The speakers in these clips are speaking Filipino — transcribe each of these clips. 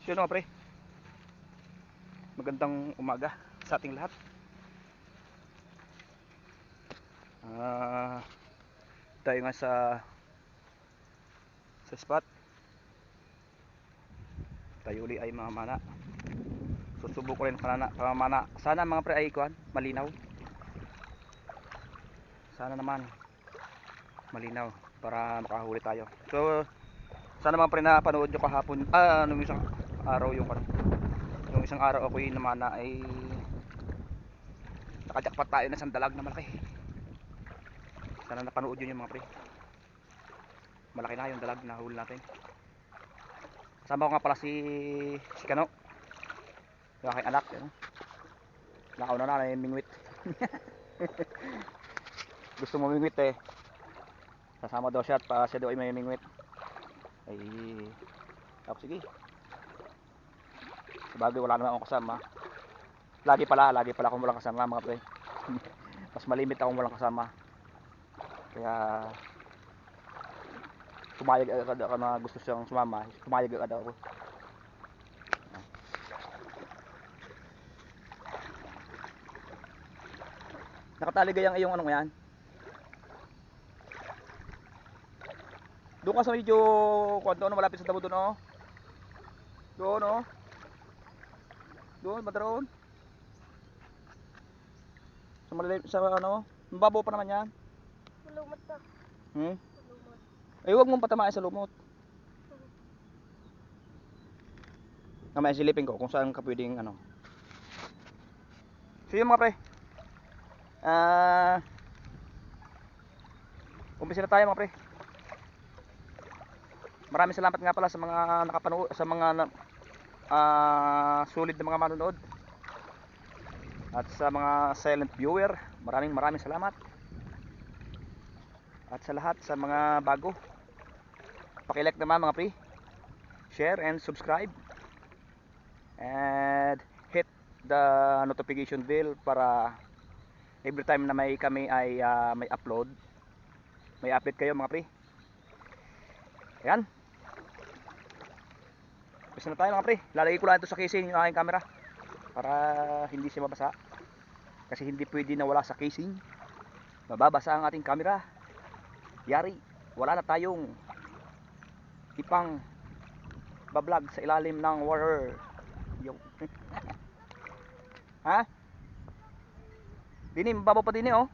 So yun mga pre, magandang umaga sa ating lahat. Tayo nga sa spot. Tayo uli ay mamana. Susubok ko rin pamamana. Sana mga pre ay kuhan, malinaw. Sana naman malinaw para makahuli tayo. So sana mga pre na panood nyo kahapon, nung isang araw yung isang araw ako yung namana ay nakajakpat tayo na sandalag na malaki. Sana napanood yun yung mga pre. Malaki na yung dalag na huli natin. Kasama ko nga pala si Kano, yung aking anak. Nakauna na yung mingwit. Gusto mo mingwit eh. Kasama daw siya at pa siya daw ay may mingwit. Ay, ako sige. Sabagay wala naman akong kasama. Lagi pala akong walang kasama mga pre. Mas malimit akong walang kasama. Kaya pumayag agad ako na gusto siyang sumama. Pumayag agad ako. Nakataligay ang iyong anong yan. Doon ka sa medyo kwanto ano malapit sa tabo doon oh. Doon oh. Doon madaroon. Sa malalim sa ano, mababaw pa naman yan. Malumot na. Malumot. Ay huwag mong patamain sa lumot. Mamaya silipin ko kung saan ka pwedeng ano. So yun mga pre. Umpisa na tayo mga pre. Maraming salamat nga pala sa mga nakapanood, sa mga sulit na mga manonood. At sa mga silent viewer, maraming salamat. At sa lahat sa mga bago, paki-like naman mga pre. Share and subscribe. And hit the notification bell para every time na kami ay may upload, may update kayo mga pre. Ayan. Bisa na tayo mga pre. Lalagay ko lang ito sa casing yung aking camera para hindi siya mabasa. Kasi hindi pwede na wala sa casing. Mababasa ang ating camera. Yari, wala na tayong ipang bablog sa ilalim ng water. Yo. Ha? Dini, mababaw pa dini oh.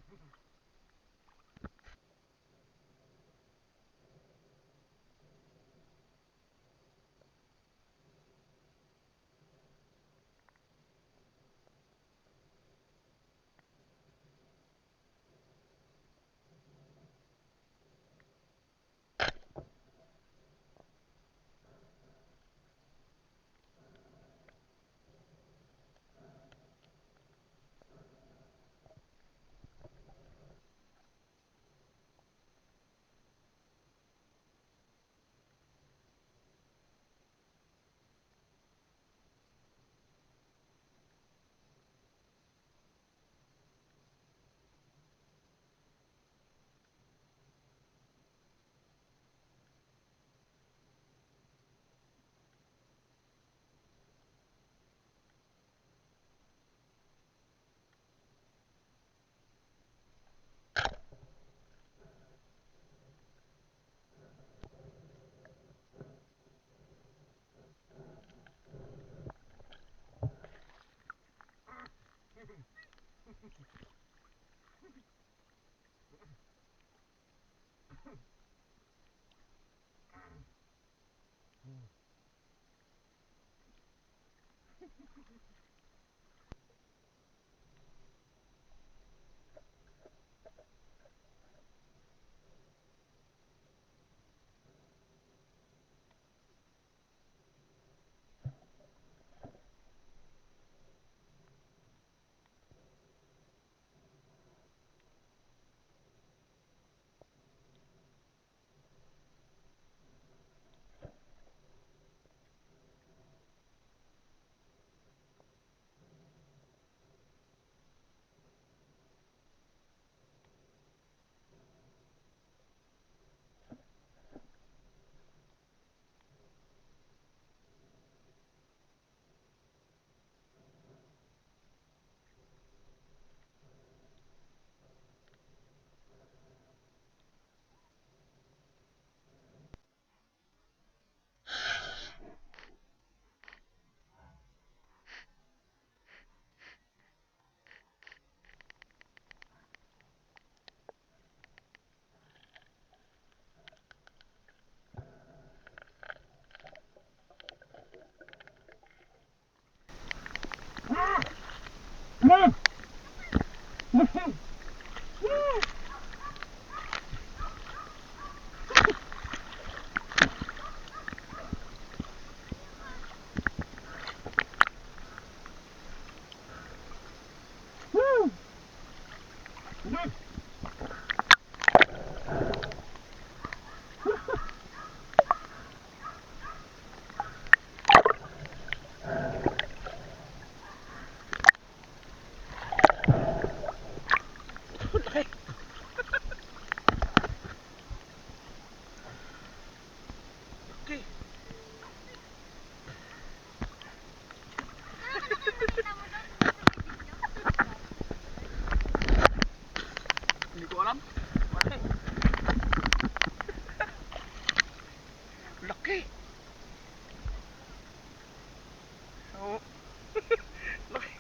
Okay. Hindi ko alam. Malaki. Laki. Oo. Laki.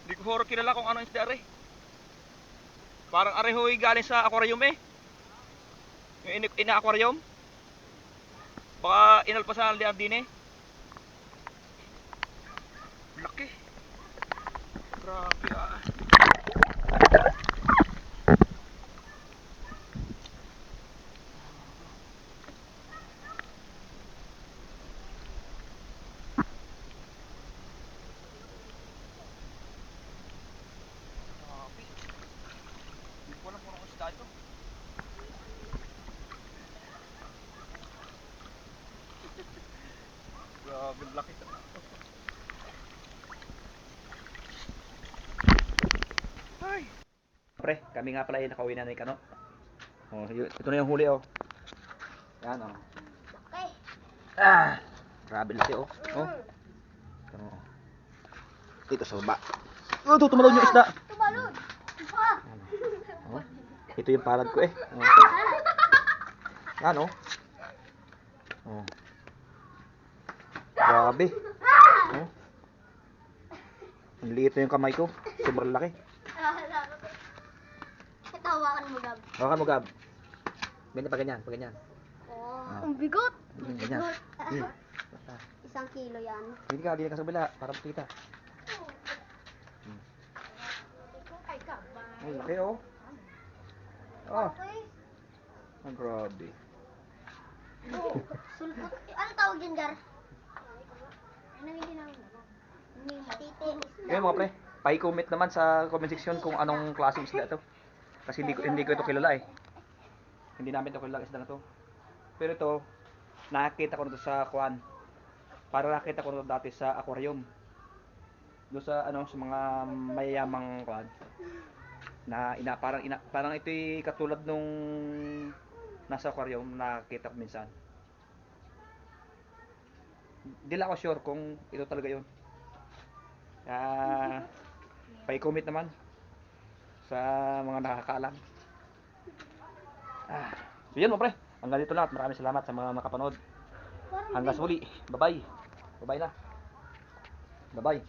Hindi ko horror kilala kung ano isda are. Parang arehoy galing sa aquarium eh. Yung ina-aquarium. Baka inalpasan liang din eh. Laki. Grabe ah. Grabe. Hindi ko alam kung anong isda ito. Grabe laki. Ay. Pre, kami nga pala ay nakauwi na ni Kano. Oh, ito na yung huli oh. Yan oh. Okay. Ah, grabe laki oh. Oh. Oh. Ito sa baba. Oh, tumalon yung isda. Tumalon. Ah. Oh. Ito yung palad ko eh. Oh. Yan oh. Oh. Grabe. Oh. Ang liit na yung kamay ko. Sobrang laki. Ito, hawakan mo, Gab. Hawakan mo, Gab. Ganyan pa ganyan, pa ganyan. Oh, ang bigot. Ganyan. Hmm. Isang kilo yan. Hindi ka sa kabila, para makita. Ay, laki oh. Oh, Okay. ang grabe. Oh, sulpot. Ano tawag dyan, Gar? Titin. Ngayon mga pre, pa-comment naman sa comment section kung anong klaseng isda ito. Kasi hindi ko ito kilala eh. Hindi namin ito kilala isda na to. Pero ito, nakita ko nito sa kuan. Para nakita ko nito dati sa aquarium. Doon sa ano sa mga mayayamang kuan. Parang ito'y katulad nung nasa aquarium nakita ko minsan. Hindi lang ako sure kung ito talaga yun. Pa-comment naman sa mga nakakaalam. So yun mga pre, hanggang dito lang at maraming salamat sa mga nakapanood. Hanggang sa muli, bye bye. Bye bye na. Bye bye.